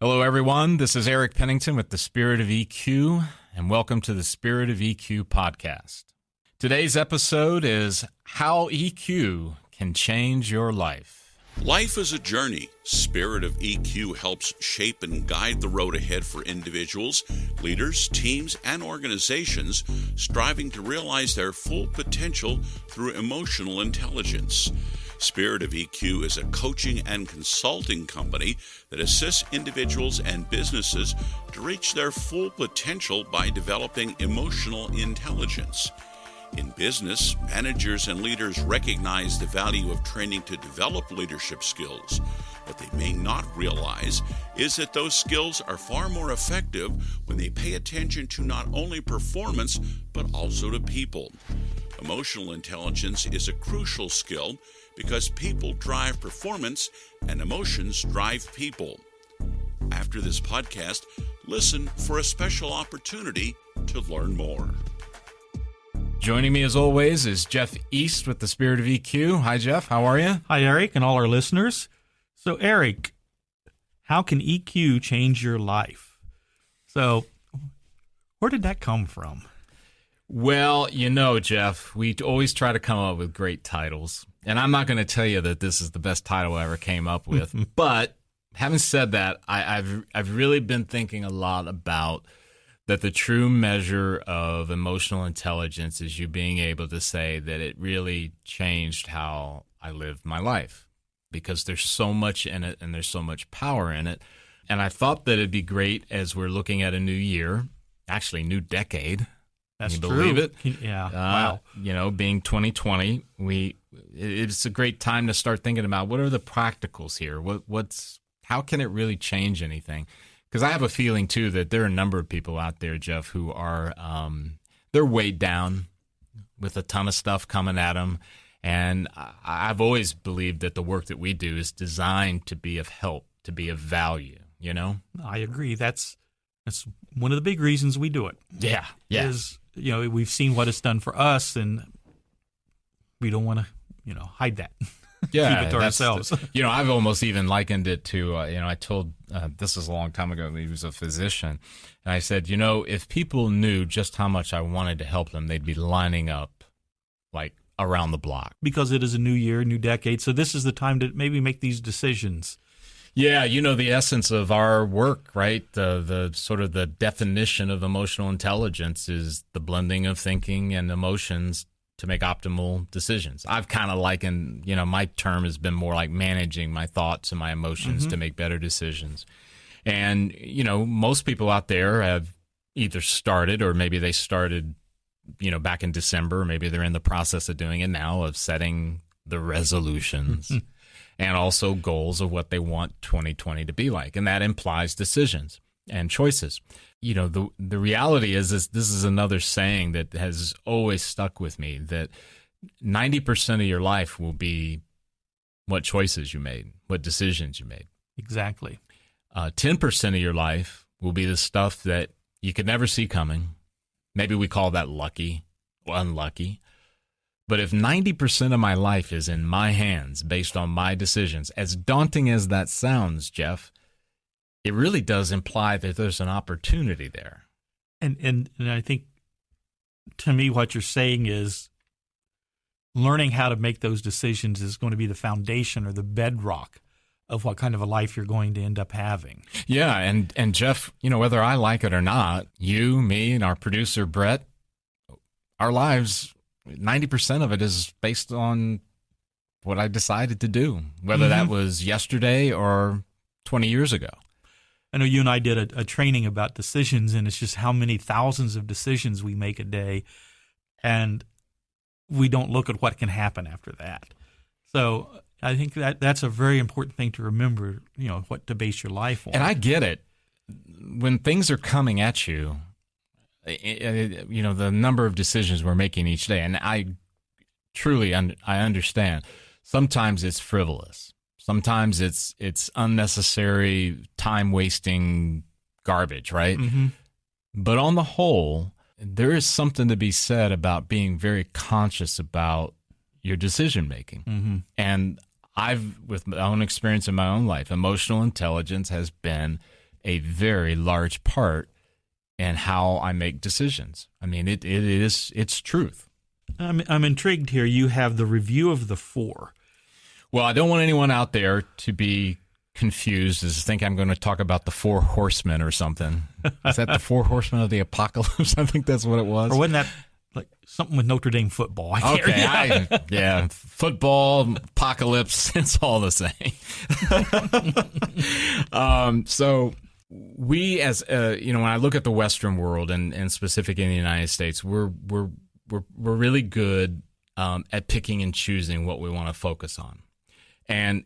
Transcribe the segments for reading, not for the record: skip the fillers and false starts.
Hello, everyone. This is Eric Pennington with the Spirit of EQ, and welcome to the Spirit of EQ podcast. Today's episode is How EQ Can Change Your Life. Life is a journey. Spirit of EQ helps shape and guide the road ahead for individuals, leaders, teams, and organizations striving to realize their full potential through emotional intelligence. Spirit of EQ is a coaching and consulting company that assists individuals and businesses to reach their full potential by developing emotional intelligence. In business, managers and leaders recognize the value of training to develop leadership skills. What they may not realize is that those skills are far more effective when they pay attention to not only performance, but also to people. Emotional intelligence is a crucial skill because people drive performance and emotions drive people. After this podcast, listen for a special opportunity to learn more. Joining me as always is Jeff East with the Spirit of EQ. Hi, Jeff. How are you? Hi, Eric, and all our listeners. So, Eric, how can EQ change your life? So, where did that come from? Well, you know, Jeff, we always try to come up with great titles. And I'm not going to tell you that this is the best title I ever came up with. But having said that, I've really been thinking a lot about that the true measure of emotional intelligence is you being able to say that it really changed how I lived my life, because there's so much in it and there's so much power in it. And I thought that it'd be great as we're looking at a new year, actually new decade. That's Can you true. believe it? Yeah. Wow. You know, being 2020, it's a great time to start thinking about what are the practicals here? How can it really change anything? Because I have a feeling, too, that there are a number of people out there, Jeff, who are they're weighed down with a ton of stuff coming at them. And I've always believed that the work that we do is designed to be of help, to be of value, you know? I agree. That's one of the big reasons we do it. Yeah. Is, you know, we've seen what it's done for us, and we don't want to, hide that. Yeah, keep it to ourselves. I've almost even likened it to, I told, this was a long time ago, he was a physician, and I said, if people knew just how much I wanted to help them, they'd be lining up, like, around the block. Because it is a new year, new decade, so this is the time to maybe make these decisions. Yeah, the essence of our work, right? The sort of the definition of emotional intelligence is the blending of thinking and emotions to make optimal decisions. I've kind of likened, my term has been more like managing my thoughts and my emotions to make better decisions. And, most people out there have either started, or maybe they started, back in December, maybe they're in the process of doing it now, of setting the resolutions and also goals of what they want 2020 to be like. And that implies decisions and choices. The reality is this is another saying that has always stuck with me, that 90% of your life will be what choices you made, what decisions you made. Exactly. 10% of your life will be the stuff that you could never see coming. Maybe we call that lucky or unlucky. But if 90% of my life is in my hands based on my decisions, as daunting as that sounds, Jeff, it really does imply that there's an opportunity there. And I think, to me, what you're saying is learning how to make those decisions is going to be the foundation or the bedrock of what kind of a life you're going to end up having. Yeah, and Jeff, whether I like it or not, you, me, and our producer, Brett, our lives, 90% of it is based on what I decided to do, whether that was yesterday or 20 years ago. I know you and I did a training about decisions, and it's just how many thousands of decisions we make a day, and we don't look at what can happen after that. So I think that's a very important thing to remember, what to base your life on. And I get it. When things are coming at you, the number of decisions we're making each day, and I truly I understand. Sometimes it's frivolous. Sometimes it's unnecessary, time-wasting garbage, right? But on the whole, there is something to be said about being very conscious about your decision-making. And with my own experience in my own life, emotional intelligence has been a very large part in how I make decisions. I mean, it's truth. I'm intrigued here. You have the review of the 4. Well, I don't want anyone out there to be confused as to think I'm going to talk about the 4 horsemen or something. Is that the 4 horsemen of the apocalypse? I think that's what it was. Or wasn't that like something with Notre Dame football? Yeah, football, apocalypse, it's all the same. So we, as when I look at the Western world and specifically in the United States, we're really good at picking and choosing what we want to focus on, and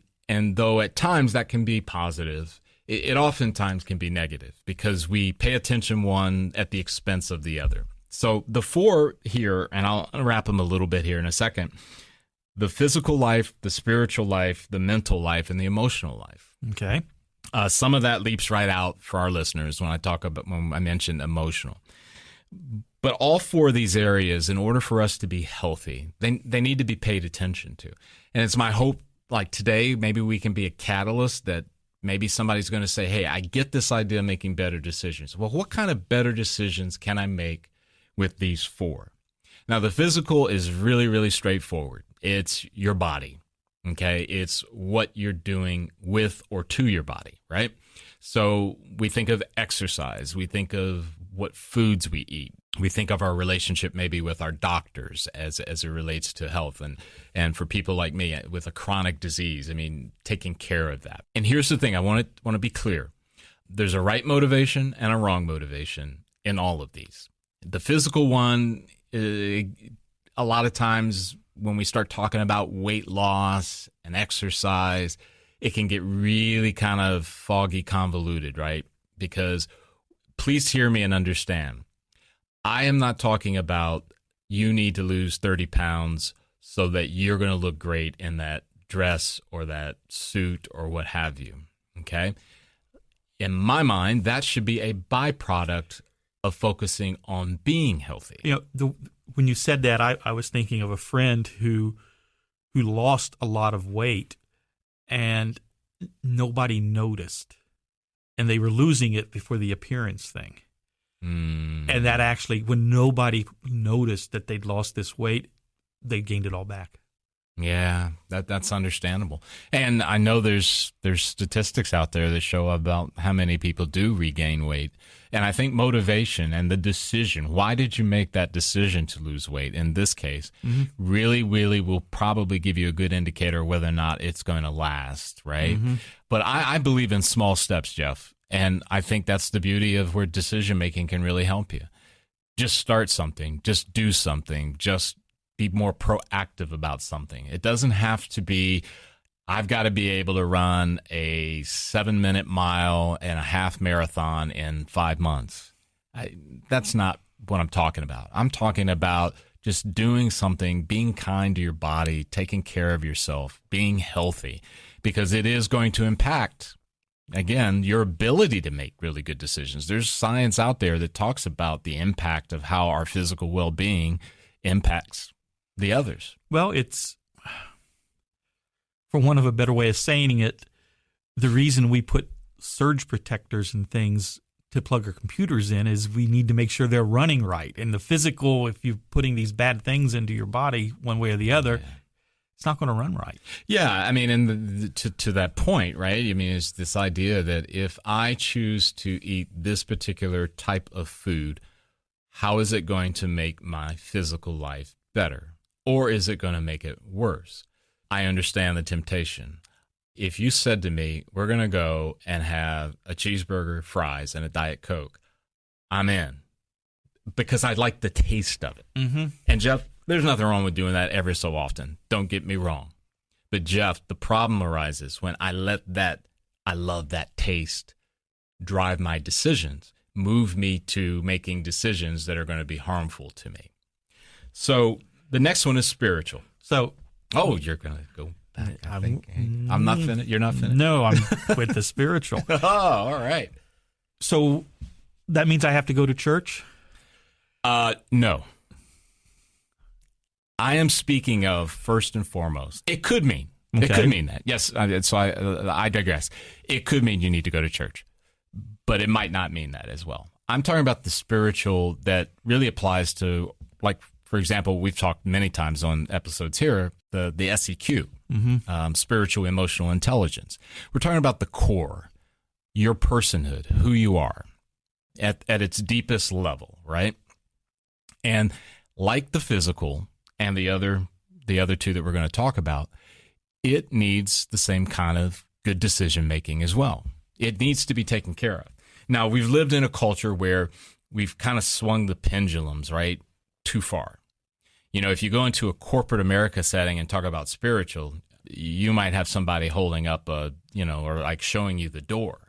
though at times that can be positive, it oftentimes can be negative because we pay attention one at the expense of the other. So the 4 here, and I'll unwrap them a little bit here in a second: the physical life, the spiritual life, the mental life, and the emotional life. Okay. Some of that leaps right out for our listeners when I mentioned emotional. But all 4 of these areas, in order for us to be healthy, they need to be paid attention to. And it's my hope, like today, maybe we can be a catalyst that maybe somebody's going to say, hey, I get this idea of making better decisions. Well, what kind of better decisions can I make with these 4? Now, the physical is really, really straightforward. It's your body, okay? It's what you're doing with or to your body, right? So we think of exercise. We think of what foods we eat. We think of our relationship maybe with our doctors as it relates to health. And for people like me with a chronic disease, I mean, taking care of that. And here's the thing. I want to be clear. There's a right motivation and a wrong motivation in all of these. The physical one, a lot of times when we start talking about weight loss and exercise, it can get really kind of foggy, convoluted, right? Because please hear me and understand. I am not talking about you need to lose 30 pounds so that you're going to look great in that dress or that suit or what have you, okay? In my mind, that should be a byproduct of focusing on being healthy. You know, when you said that, I was thinking of a friend who lost a lot of weight and nobody noticed, and they were losing it before the appearance thing. And that actually, when nobody noticed that they'd lost this weight, they gained it all back. Yeah, that's understandable. And I know there's statistics out there that show about how many people do regain weight. And I think motivation and the decision, why did you make that decision to lose weight in this case, really, really will probably give you a good indicator of whether or not it's going to last, right? But I believe in small steps, Jeff. And I think that's the beauty of where decision-making can really help you. Just start something. Just do something. Just be more proactive about something. It doesn't have to be, I've got to be able to run a 7-minute mile and a half marathon in 5 months. That's not what I'm talking about. I'm talking about just doing something, being kind to your body, taking care of yourself, being healthy, because it is going to impact, again, your ability to make really good decisions. There's science out there that talks about the impact of how our physical well-being impacts the others. Well, it's, for want of a better way of saying it, the reason we put surge protectors and things to plug our computers in is we need to make sure they're running right. And the physical, if you're putting these bad things into your body one way or the other, it's not going to run right. Yeah, I mean, and to that point, right? I mean, it's this idea that if I choose to eat this particular type of food, how is it going to make my physical life better? Or is it going to make it worse? I understand the temptation. If you said to me, we're going to go and have a cheeseburger, fries, and a Diet Coke, I'm in. Because I like the taste of it. And Jeff, there's nothing wrong with doing that every so often. Don't get me wrong. But Jeff, the problem arises when I let that, I love that taste, drive my decisions, move me to making decisions that are going to be harmful to me. So the next one is spiritual. So, you're going to go back, I think. I'm not finished. You're not finished? No, I'm with the spiritual. Oh, all right. So that means I have to go to church? No. I am speaking of first and foremost. It could mean. Okay. It could mean that. Yes. So I digress. It could mean you need to go to church. but it might not mean that as well. I'm talking about the spiritual that really applies to, like, for example, we've talked many times on episodes here, the SEQ, spiritual emotional intelligence. We're talking about the core, your personhood, who you are at its deepest level, right? And like the physical and the other two that we're going to talk about, it needs the same kind of good decision making as well. It needs to be taken care of. Now, we've lived in a culture where we've kind of swung the pendulums, right, too far. You know, if you go into a corporate America setting and talk about spiritual, you might have somebody holding up or like showing you the door,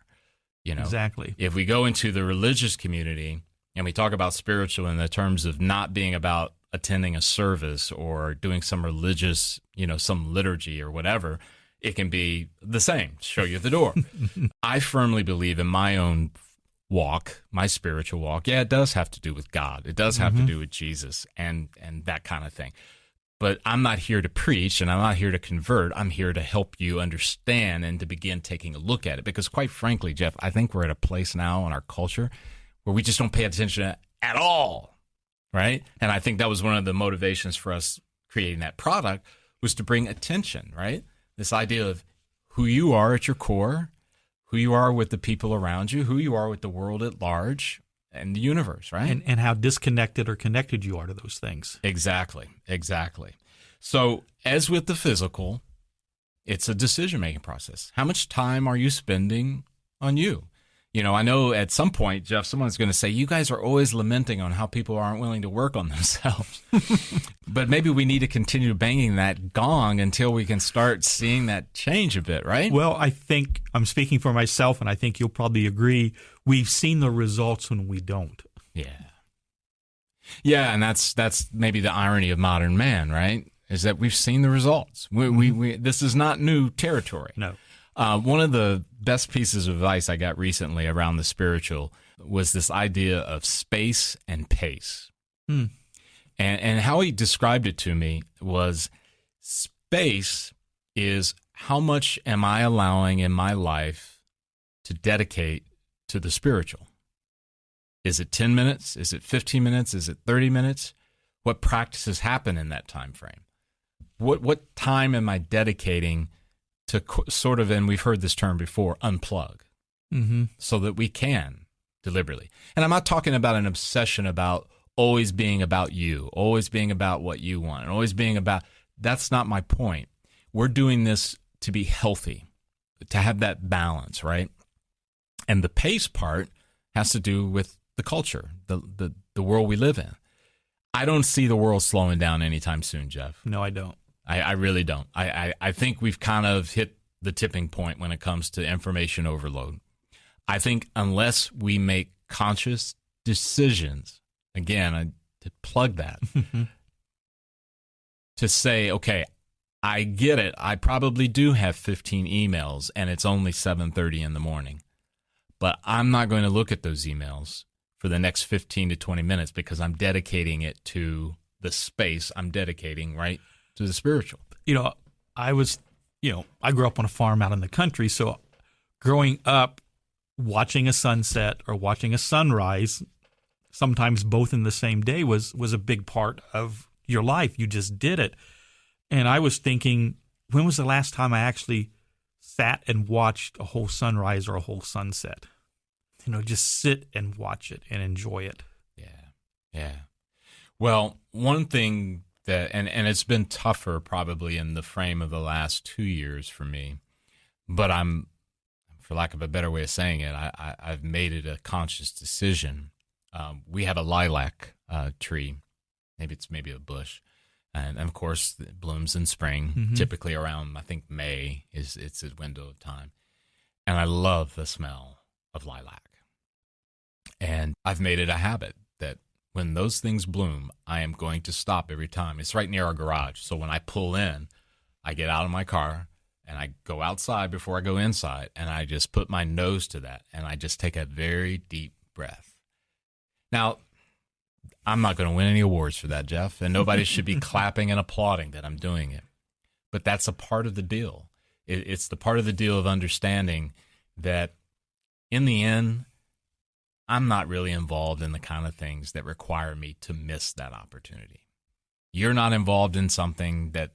Exactly. If we go into the religious community and we talk about spiritual in the terms of not being about attending a service or doing some religious, some liturgy or whatever, it can be the same, show you the door. I firmly believe in my own walk, my spiritual walk. Yeah, it does have to do with God. It does have to do with Jesus and that kind of thing. But I'm not here to preach and I'm not here to convert. I'm here to help you understand and to begin taking a look at it. Because quite frankly, Jeff, I think we're at a place now in our culture where we just don't pay attention at all, right? And I think that was one of the motivations for us creating that product was to bring attention, right? This idea of who you are at your core, who you are with the people around you, who you are with the world at large and the universe, right? And how disconnected or connected you are to those things. Exactly. So as with the physical, it's a decision-making process. How much time are you spending on you? I know at some point, Jeff, someone's going to say, you guys are always lamenting on how people aren't willing to work on themselves. But maybe we need to continue banging that gong until we can start seeing that change a bit, right? Well, I think I'm speaking for myself, and I think you'll probably agree. We've seen the results when we don't. Yeah, and that's maybe the irony of modern man, right? Is that we've seen the results. We this is not new territory. No. One of the best pieces of advice I got recently around the spiritual was this idea of space and pace. And how he described it to me was space is how much am I allowing in my life to dedicate to the spiritual? Is it 10 minutes? Is it 15 minutes? Is it 30 minutes? What practices happen in that time frame? What time am I dedicating to sort of, and we've heard this term before, unplug, so that we can deliberately. And I'm not talking about an obsession about always being about you, always being about what you want, and always being about, that's not my point. We're doing this to be healthy, to have that balance, right? And the pace part has to do with the culture, the world we live in. I don't see the world slowing down anytime soon, Jeff. No, I don't. I really don't. I think we've kind of hit the tipping point when it comes to information overload. I think unless we make conscious decisions, again, to plug that, to say, okay, I get it. I probably do have 15 emails and it's only 7:30 in the morning, but I'm not going to look at those emails for the next 15 to 20 minutes because I'm dedicating it to the space I'm dedicating, right, to the spiritual. I grew up on a farm out in the country, so growing up, watching a sunset or watching a sunrise, sometimes both in the same day, was a big part of your life. You just did it. And I was thinking, when was the last time I actually sat and watched a whole sunrise or a whole sunset? Just sit and watch it and enjoy it. Yeah. Well, one thing that, and it's been tougher probably in the frame of the last 2 years for me, but I'm, for lack of a better way of saying it, I've made it a conscious decision. We have a lilac tree, maybe a bush, and of course it blooms in spring, typically around, I think, May is its window of time. And I love the smell of lilac. And I've made it a habit that when those things bloom, I am going to stop every time. It's right near our garage. So when I pull in, I get out of my car and I go outside before I go inside, and I just put my nose to that, and I just take a very deep breath. Now, I'm not going to win any awards for that, Jeff, and nobody should be clapping and applauding that I'm doing it. But that's a part of the deal. It's the part of the deal of understanding that in the end, I'm not really involved in the kind of things that require me to miss that opportunity. You're not involved in something that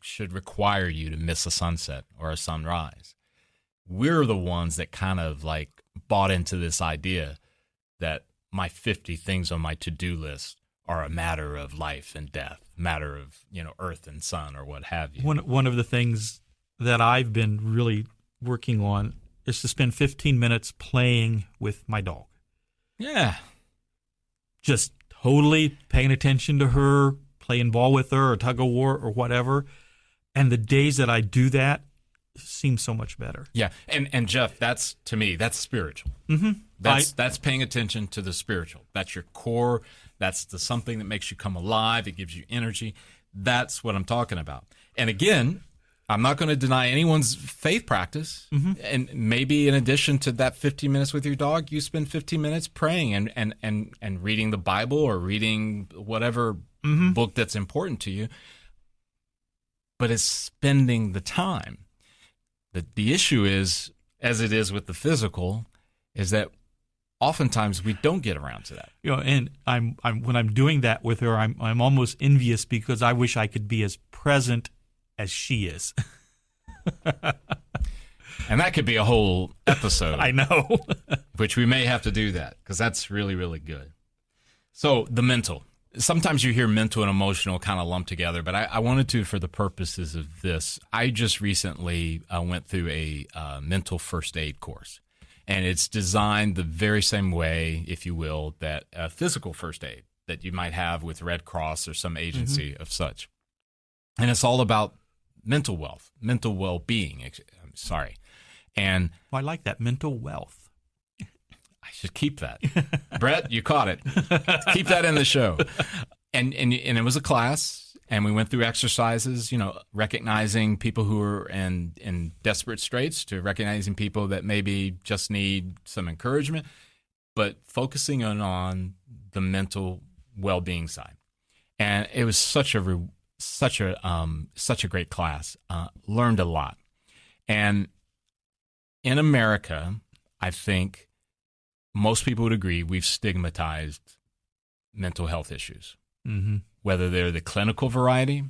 should require you to miss a sunset or a sunrise. We're the ones that kind of like bought into this idea that my 50 things on my to-do list are a matter of life and death, matter of, earth and sun or what have you. One of the things that I've been really working on is to spend 15 minutes playing with my dog. Yeah. Just totally paying attention to her, playing ball with her or tug of war or whatever. And the days that I do that seem so much better. Yeah. And Jeff, that's, to me, that's spiritual. Mm-hmm. That's paying attention to the spiritual. That's your core. That's the something that makes you come alive. It gives you energy. That's what I'm talking about. And again, I'm not going to deny anyone's faith practice. Mm-hmm. And maybe in addition to that 15 minutes with your dog, you spend 15 minutes praying and reading the Bible or reading whatever mm-hmm. book that's important to you. But it's spending the time. The issue is, as it is with the physical, is that oftentimes we don't get around to that. And I'm when I'm doing that with her, I'm almost envious because I wish I could be as present as she is. And that could be a whole episode. I know. Which we may have to do that because that's really, really good. So the mental. Sometimes you hear mental and emotional kind of lumped together, but I wanted to, for the purposes of this, I just recently went through a mental first aid course. And it's designed the very same way, if you will, that physical first aid that you might have with Red Cross or some agency mm-hmm. of such. And it's all about mental wealth, mental well-being. I'm sorry. And I like that, mental wealth. I should keep that. Brett, you caught it. Keep that in the show. And it was a class, and we went through exercises, recognizing people who are in desperate straits to recognizing people that maybe just need some encouragement, but focusing on the mental well-being side. And it was such a great class. Learned a lot. And in America, I think most people would agree we've stigmatized mental health issues, mm-hmm. whether they're the clinical variety,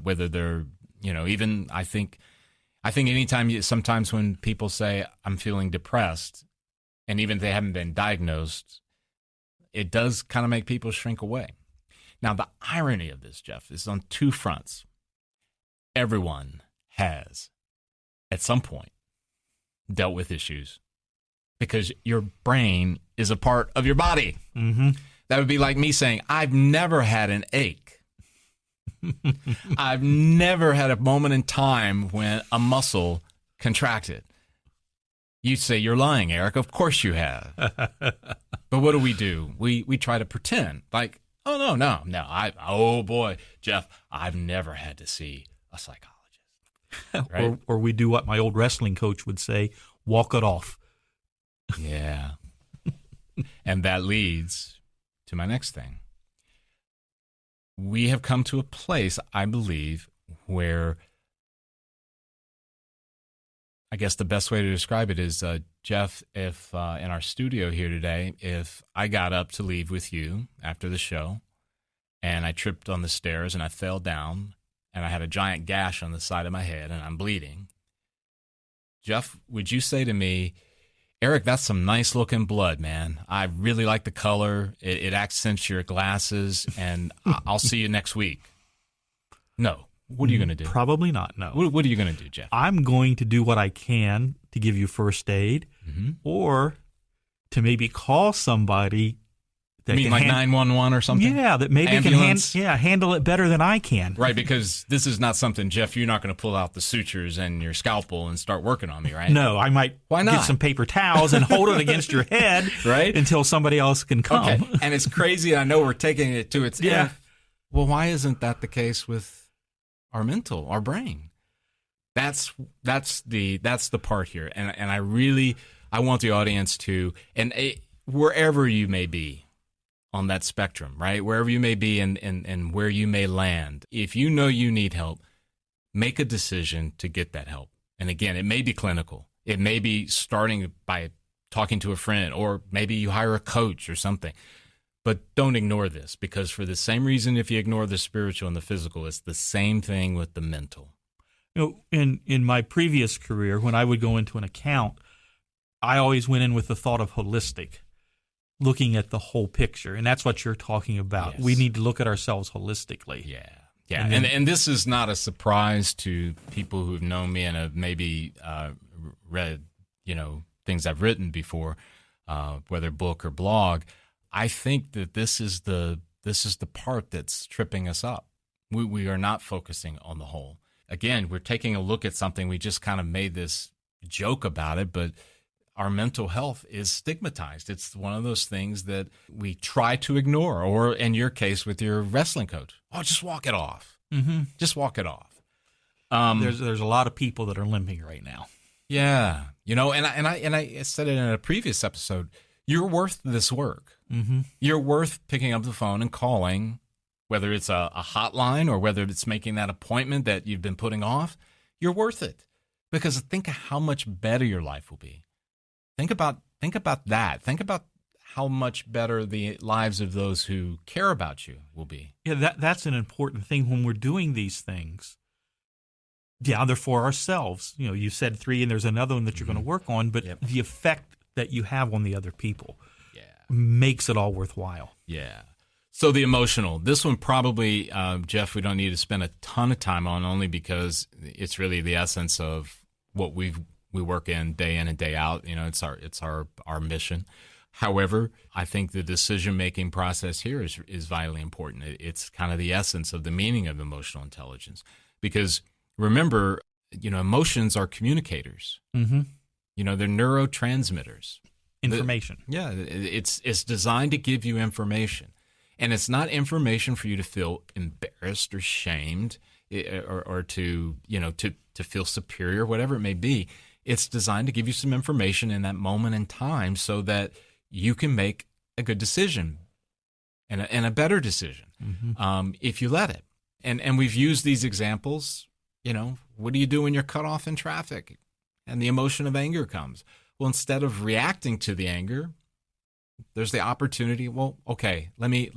whether they're, even I think anytime sometimes when people say I'm feeling depressed, and even if they haven't been diagnosed, it does kind of make people shrink away. Now, the irony of this, Jeff, is on two fronts. Everyone has, at some point, dealt with issues because your brain is a part of your body. Mm-hmm. That would be like me saying, I've never had an ache. I've never had a moment in time when a muscle contracted. You'd say, you're lying, Eric. Of course you have. But what do? We try to pretend like, oh, no. Oh, boy, Jeff, I've never had to see a psychologist. Right? Or we do what my old wrestling coach would say, walk it off. Yeah. And that leads to my next thing. We have come to a place, I believe, where I guess the best way to describe it is, Jeff, if in our studio here today, if I got up to leave with you after the show and I tripped on the stairs and I fell down and I had a giant gash on the side of my head and I'm bleeding, Jeff, would you say to me, Eric, that's some nice looking blood, man. I really like the color. It accents your glasses, and I'll see you next week? No. What are you going to do? Probably not, no. What are you going to do, Jeff? I'm going to do what I can to give you first aid, mm-hmm. or to maybe call somebody that you mean like 911 or something? Yeah, that maybe Ambulance? can handle it better than I can. Right, because this is not something, Jeff, you're not going to pull out the sutures and your scalpel and start working on me, right? No, I might Why not? get some paper towels and hold it against your head right? until somebody else can come. Okay, and it's crazy. I know we're taking it to its end. Well, why isn't that the case with our brain? That's the part here, and I want the audience to, and wherever you may be on that spectrum, right? Wherever you may be and where you may land, if you know you need help, make a decision to get that help. And again, it may be clinical. It may be starting by talking to a friend, or maybe you hire a coach or something. But don't ignore this, because for the same reason, if you ignore the spiritual and the physical, it's the same thing with the mental. In my previous career, when I would go into an account, I always went in with the thought of holistic, looking at the whole picture. And that's what you're talking about. Yes. We need to look at ourselves holistically. Yeah. And this is not a surprise to people who've known me and have maybe read, things I've written before, whether book or blog. I think that this is the part that's tripping us up. We are not focusing on the whole. Again, we're taking a look at something. We just kind of made this joke about it, but our mental health is stigmatized. It's one of those things that we try to ignore, or in your case with your wrestling coach, just walk it off. Mm-hmm. Just walk it off. There's a lot of people that are limping right now. Yeah. And I said it in a previous episode, you're worth this work. Mm-hmm. You're worth picking up the phone and calling, whether it's a hotline or whether it's making that appointment that you've been putting off. You're worth it, because think of how much better your life will be. Think about that. Think about how much better the lives of those who care about you will be. Yeah, that's an important thing when we're doing these things. Yeah, they're for ourselves. You said 3, and there's another one that you're going to work on, but the effect that you have on the other people makes it all worthwhile. Yeah. So the emotional, this one probably, Jeff, we don't need to spend a ton of time on, only because it's really the essence of what we work in and day out. It's our mission. However, I think the decision-making process here is vitally important. It's kind of the essence of the meaning of emotional intelligence, because remember, emotions are communicators. Mm-hmm. They're neurotransmitters. Information. It's designed to give you information. And it's not information for you to feel embarrassed or shamed, or to feel superior, whatever it may be. It's designed to give you some information in that moment in time so that you can make a good decision and a better decision, if you let it. And we've used these examples. What do you do when you're cut off in traffic and the emotion of anger comes? Well, instead of reacting to the anger, there's the opportunity. Well, okay, let me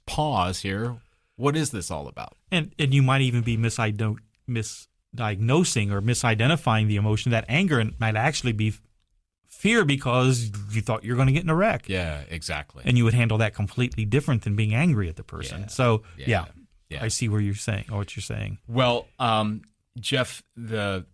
pause here. What is this all about? And you might even be misdiagnosing or misidentifying the emotion. That anger might actually be fear, because you thought you were going to get in a wreck. Yeah, exactly. And you would handle that completely different than being angry at the person. Yeah. So, Yeah. I see what you're saying. Well, Jeff, the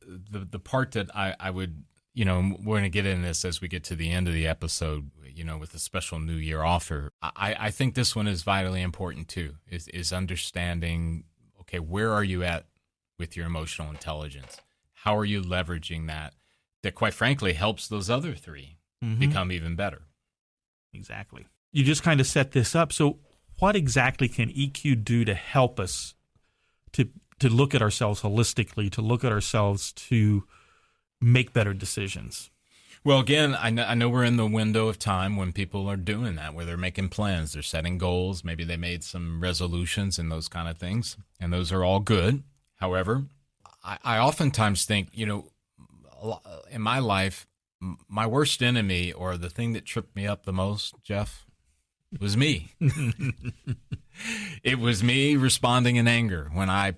part that I would, we're going to get into this as we get to the end of the episode, with a special New Year offer. I think this one is vitally important too, is understanding, okay, where are you at with your emotional intelligence? How are you leveraging that quite frankly helps those other 3 become even better? Exactly. You just kind of set this up. So what exactly can EQ do to help us to look at ourselves holistically, to look at ourselves to make better decisions? Well, again, I know we're in the window of time when people are doing that, where they're making plans, they're setting goals, maybe they made some resolutions and those kind of things, and those are all good. However, I oftentimes think, in my life, my worst enemy, or the thing that tripped me up the most, Jeff, was me. It was me responding in anger when I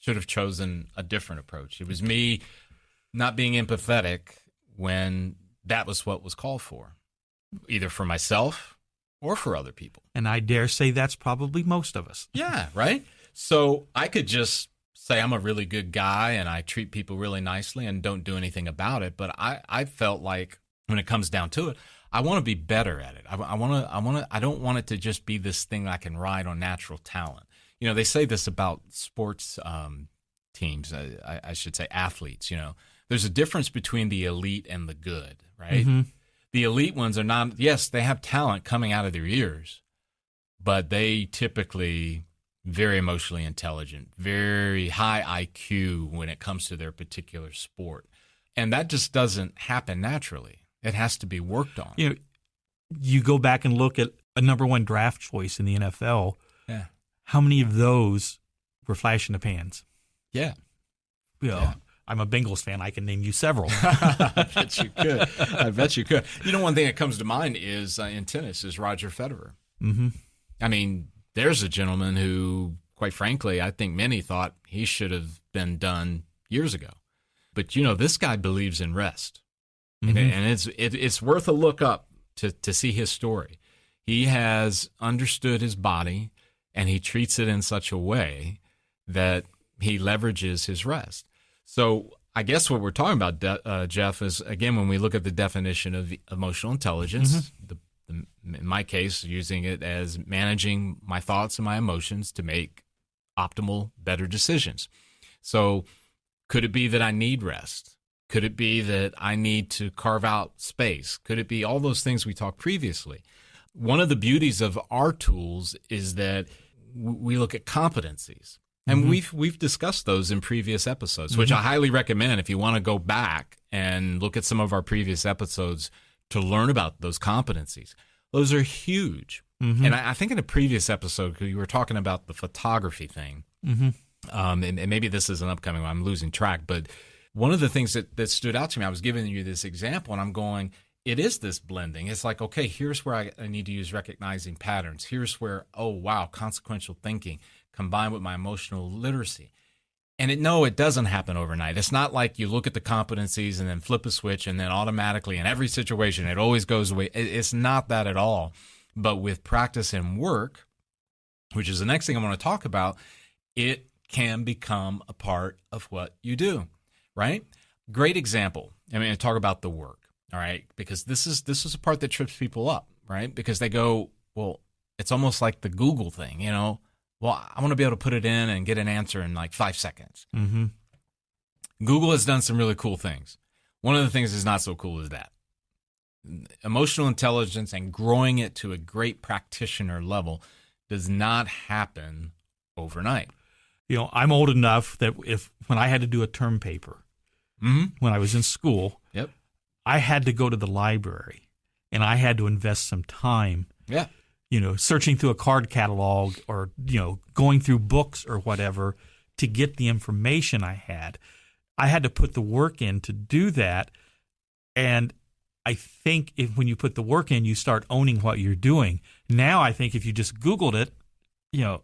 should have chosen a different approach. It was me not being empathetic when that was what was called for, either for myself or for other people. And I dare say that's probably most of us. Yeah, right? So I could just say I'm a really good guy and I treat people really nicely and don't do anything about it. But I felt like when it comes down to it, I want to be better at it. I don't want it to just be this thing I can ride on natural talent. They say this about sports teams. I should say athletes. There's a difference between the elite and the good, right? Mm-hmm. The elite ones are not, yes, they have talent coming out of their ears, but they typically very emotionally intelligent, very high IQ when it comes to their particular sport. And that just doesn't happen naturally. It has to be worked on. You go back and look at a number 1 draft choice in the NFL. Yeah. How many of those were flash in the pans? Yeah. Yeah. I'm a Bengals fan. I can name you several. I bet you could. I bet you could. You know, one thing that comes to mind is in tennis is Roger Federer. Mm-hmm. I mean, there's a gentleman who, quite frankly, I think many thought he should have been done years ago. But, you know, this guy believes in rest. Mm-hmm. And it's worth a look up to see his story. He has understood his body, and he treats it in such a way that he leverages his rest. So I guess what we're talking about, Jeff, is, again, when we look at the definition of emotional intelligence, in my case, using it as managing my thoughts and my emotions to make optimal, better decisions. So could it be that I need rest? Could it be that I need to carve out space? Could it be all those things we talked previously? One of the beauties of our tools is that we look at competencies. And we've discussed those in previous episodes, which I highly recommend if you want to go back and look at some of our previous episodes to learn about those competencies. Those are huge. And I think in a previous episode, you were talking about the photography thing, and maybe this is an upcoming one, I'm losing track, but one of the things that stood out to me, I was giving you this example, and I'm going, it is this blending. It's like, okay, here's where I need to use recognizing patterns. Here's where, oh, wow, consequential thinking combined with my emotional literacy. And it doesn't happen overnight. It's not like you look at the competencies and then flip a switch and then automatically in every situation it always goes away. It's not that at all. But with practice and work, which is the next thing I want to talk about, it can become a part of what you do, right? Great example. I mean, I talk about the work, all right? Because this is a part that trips people up, right? Because they go, well, it's almost like the Google thing, you know? Well, I want to be able to put it in and get an answer in like 5 seconds. Google has done some really cool things. One of the things that's not so cool is that. Emotional intelligence and growing it to a great practitioner level does not happen overnight. You know, I'm old enough that when I had to do a term paper, when I was in school, I had to go to the library and I had to invest some time. Yeah. You know, searching through a card catalog or, you know, going through books or whatever to get the information I had. I had to put the work in to do that. And I think when you put the work in, you start owning what you're doing. Now, I think if you just Googled it, you know,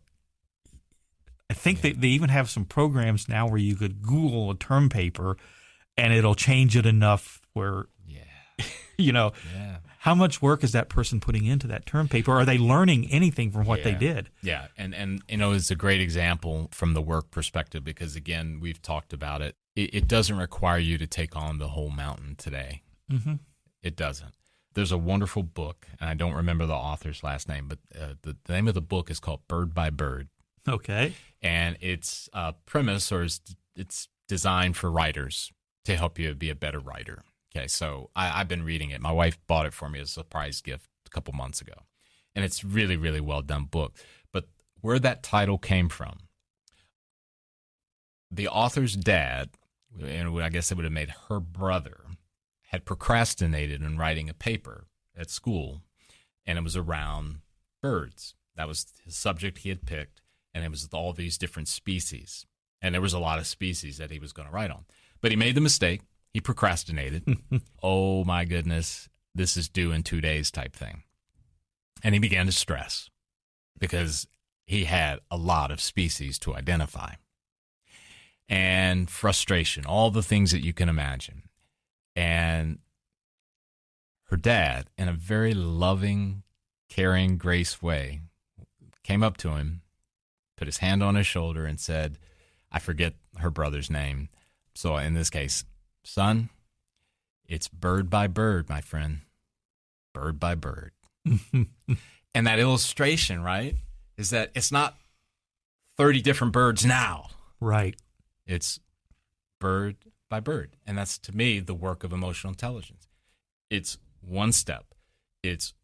I think they even have some programs now where you could Google a term paper and it'll change it enough where, you know, how much work is that person putting into that term paper? Are they learning anything from what they did? Yeah, and you know, it's a great example from the work perspective because, again, we've talked about it. It doesn't require you to take on the whole mountain today. It doesn't. There's a wonderful book, and I don't remember the author's last name, but the name of the book is called Bird by Bird. Okay. And it's a premise, or it's designed for writers to help you be a better writer. Okay, so I've been reading it. My wife bought it for me as a surprise gift a couple months ago. And it's really, really well done book. But where that title came from, the author's dad, and I guess it would have made her brother, had procrastinated in writing a paper at school, and it was around birds. That was his subject he had picked, and it was all these different species. And there was a lot of species that he was going to write on. But he made the mistake. He procrastinated. Oh, my goodness, this is due in 2 days type thing. And he began to stress because he had a lot of species to identify. And frustration, all the things that you can imagine. And her dad, in a very loving, caring, grace way, came up to him, put his hand on his shoulder and said, I forget her brother's name. So in this case, son, it's bird by bird, my friend. Bird by bird. And that illustration, right, is that it's not 30 different birds now. Right. It's bird by bird. And that's, to me, the work of emotional intelligence. It's one step. It's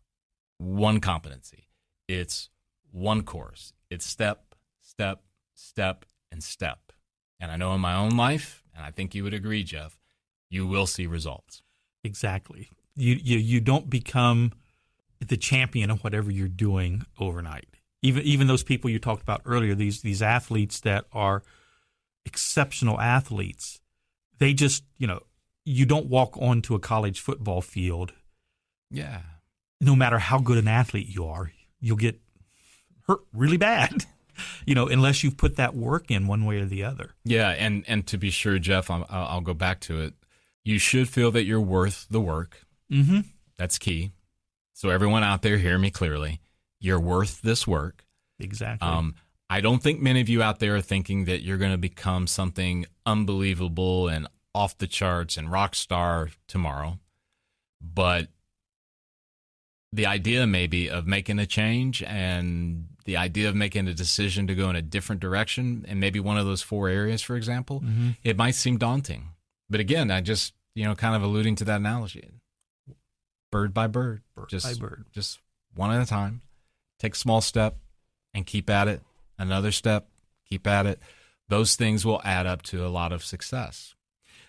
one competency. It's one course. It's step, step, step, and step. And I know in my own life, and I think you would agree, Jeff, you will see results. Exactly. You don't become the champion of whatever you're doing overnight. Even those people you talked about earlier, these athletes that are exceptional athletes, they just, you don't walk onto a college football field. Yeah. No matter how good an athlete you are, you'll get hurt really bad, unless you've put that work in one way or the other. Yeah, and to be sure, Jeff, I'll go back to it. You should feel that you're worth the work. Mm-hmm. That's key. So everyone out there, hear me clearly. You're worth this work. Exactly. I don't think many of you out there are thinking that you're going to become something unbelievable and off the charts and rock star tomorrow. But the idea maybe of making a change and the idea of making a decision to go in a different direction and maybe one of those 4 areas, for example, it might seem daunting. But again, I just, kind of alluding to that analogy. Bird by bird. Just one at a time. Take a small step and keep at it. Another step, keep at it. Those things will add up to a lot of success.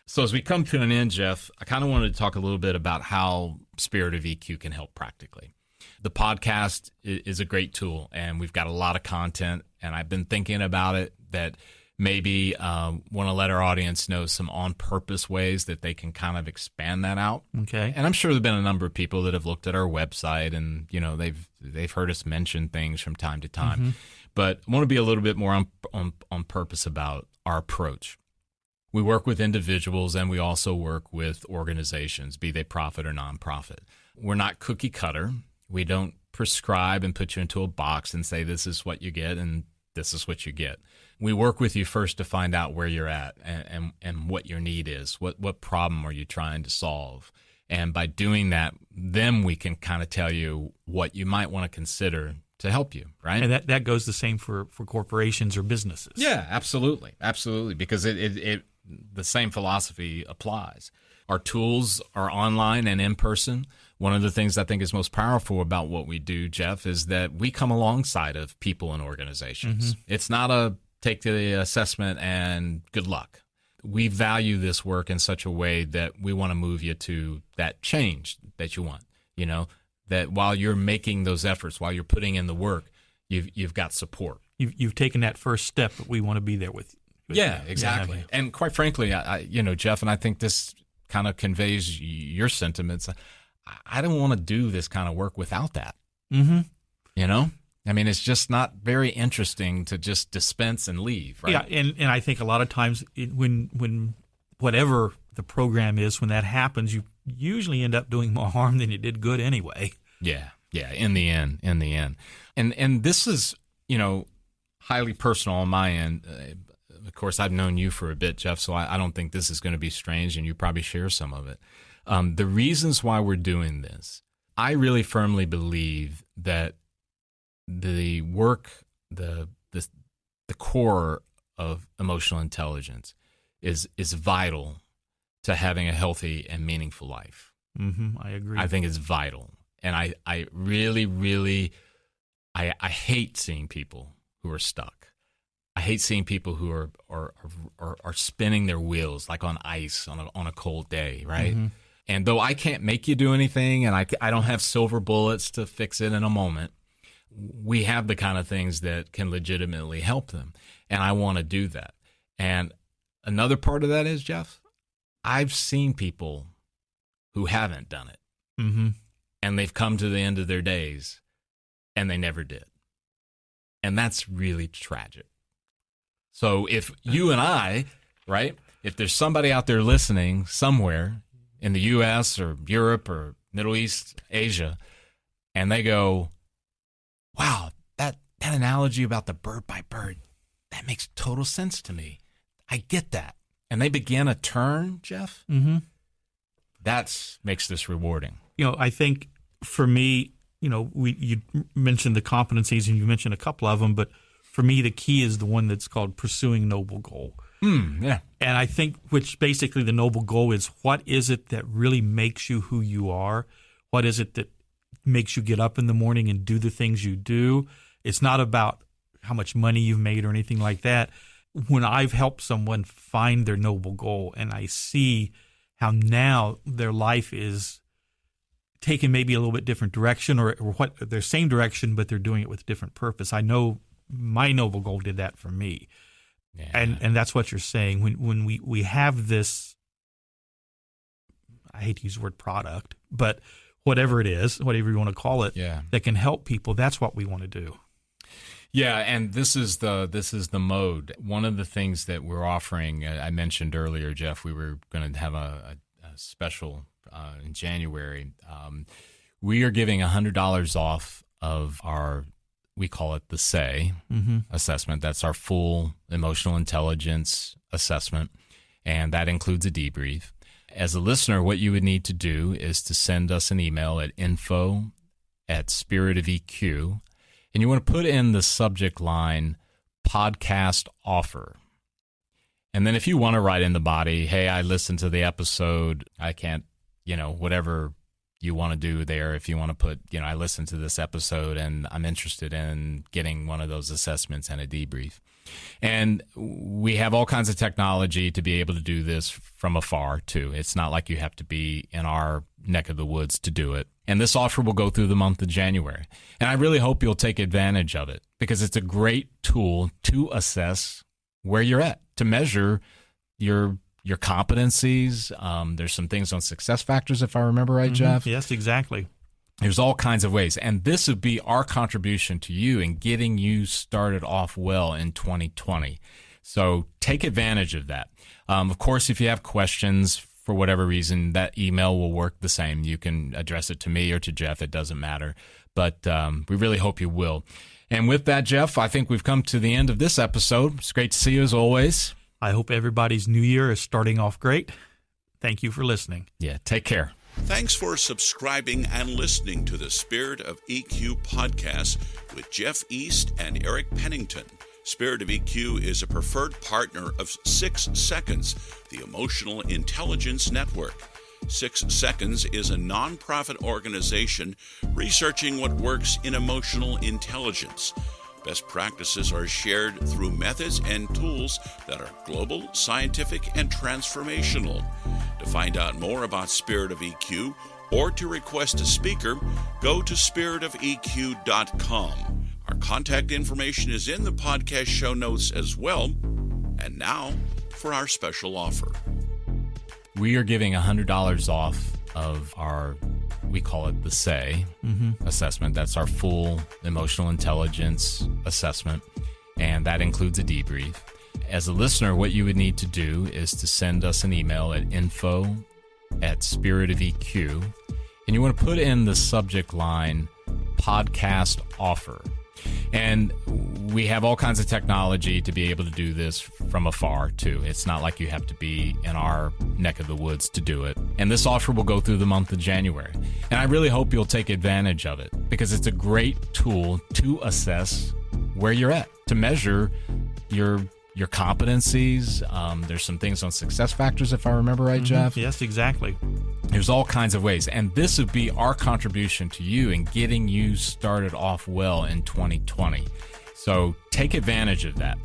So as we come to an end, Jeff, I kind of wanted to talk a little bit about how Spirit of EQ can help practically. The podcast is a great tool, and we've got a lot of content, and I've been thinking about it that maybe want to let our audience know some on-purpose ways that they can kind of expand that out. Okay. And I'm sure there have been a number of people that have looked at our website and, they've heard us mention things from time to time. Mm-hmm. But I want to be a little bit more on purpose about our approach. We work with individuals and we also work with organizations, be they profit or nonprofit. We're not cookie cutter. We don't prescribe and put you into a box and say this is what you get and this is what you get. We work with you first to find out where you're at and what your need is. What problem are you trying to solve? And by doing that, then we can kind of tell you what you might want to consider to help you, right? And that goes the same for corporations or businesses. Yeah, absolutely. Absolutely. Because it the same philosophy applies. Our tools are online and in person. One of the things I think is most powerful about what we do, Jeff, is that we come alongside of people and organizations. Mm-hmm. It's not a take the assessment and good luck. We value this work in such a way that we want to move you to that change that you want, that while you're making those efforts, while you're putting in the work, you've got support. You've taken that first step, but we want to be there with you. Yeah, exactly. And quite frankly, I Jeff, and I think this kind of conveys your sentiments. I don't want to do this kind of work without that. Mm-hmm. I mean, it's just not very interesting to just dispense and leave, right? Yeah, and I think a lot of times when whatever the program is, when that happens, you usually end up doing more harm than you did good anyway. Yeah, in the end. And this is, highly personal on my end. Of course, I've known you for a bit, Jeff, so I don't think this is going to be strange, and you probably share some of it. The reasons why we're doing this, I really firmly believe that the work, the core of emotional intelligence is vital to having a healthy and meaningful life. Mm-hmm, I agree. I think it's vital. And I really, I hate seeing people who are stuck. I hate seeing people who are spinning their wheels like on ice on a cold day, right? Mm-hmm. And though I can't make you do anything and I don't have silver bullets to fix it in a moment, we have the kind of things that can legitimately help them. And I want to do that. And another part of that is, Jeff, I've seen people who haven't done it. Mm-hmm. And they've come to the end of their days and they never did. And that's really tragic. So if you and I, right, if there's somebody out there listening somewhere in the U.S. or Europe or Middle East, Asia, and they go, wow, that analogy about the bird by bird, that makes total sense to me. I get that. And they begin a turn, Jeff, mm-hmm. That makes this rewarding. I think for me, you mentioned the competencies and you mentioned a couple of them, but for me, the key is the one that's called pursuing noble goal. Yeah. And I think which basically the noble goal is what is it that really makes you who you are? What is it that makes you get up in the morning and do the things you do? It's not about how much money you've made or anything like that. When I've helped someone find their noble goal and I see how now their life is taking maybe a little bit different direction or what their same direction, but they're doing it with different purpose. I know my noble goal did that for me. Yeah. And that's what you're saying. When we have this I hate to use the word product, but whatever it is, whatever you want to call it, that can help people. That's what we want to do. Yeah, and this is the mode. One of the things that we're offering, I mentioned earlier, Jeff, we were going to have a special in January. We are giving $100 off of our, we call it the SAY assessment. That's our full emotional intelligence assessment, and that includes a debrief. As a listener, what you would need to do is to send us an email at info@spiritofeq, and you want to put in the subject line podcast offer. And then if you want to write in the body, hey, I listened to the episode, I can't, whatever you want to do there. If you want to put, I listened to this episode and I'm interested in getting one of those assessments and a debrief. And we have all kinds of technology to be able to do this from afar, too. It's not like you have to be in our neck of the woods to do it. And this offer will go through the month of January. And I really hope you'll take advantage of it because it's a great tool to assess where you're at, to measure your competencies. There's some things on success factors, if I remember right, Jeff. Yes, exactly. There's all kinds of ways. And this would be our contribution to you in getting you started off well in 2020. So take advantage of that. Of course, if you have questions for whatever reason, that email will work the same. You can address it to me or to Jeff. It doesn't matter. But we really hope you will. And with that, Jeff, I think we've come to the end of this episode. It's great to see you as always. I hope everybody's new year is starting off great. Thank you for listening. Yeah, take care. Thanks for subscribing and listening to the Spirit of EQ podcast with Jeff East and Eric Pennington. Spirit of EQ is a preferred partner of 6 Seconds, the Emotional Intelligence Network. 6 Seconds is a nonprofit organization researching what works in emotional intelligence. Best practices are shared through methods and tools that are global, scientific, and transformational. To find out more about Spirit of EQ or to request a speaker, go to spiritofeq.com. Our contact information is in the podcast show notes as well. And now for our special offer. We are giving $100 off of our, we call it the SAY assessment. That's our full emotional intelligence assessment, and that includes a debrief. As a listener, what you would need to do is to send us an email at info@spiritofeq, and you want to put in the subject line podcast offer. And we have all kinds of technology to be able to do this from afar, too. It's not like you have to be in our neck of the woods to do it. And this offer will go through the month of January. And I really hope you'll take advantage of it because it's a great tool to assess where you're at, to measure your competencies. There's some things on success factors, if I remember right, Jeff. Yes, exactly. There's all kinds of ways. And this would be our contribution to you in getting you started off well in 2020. So take advantage of that.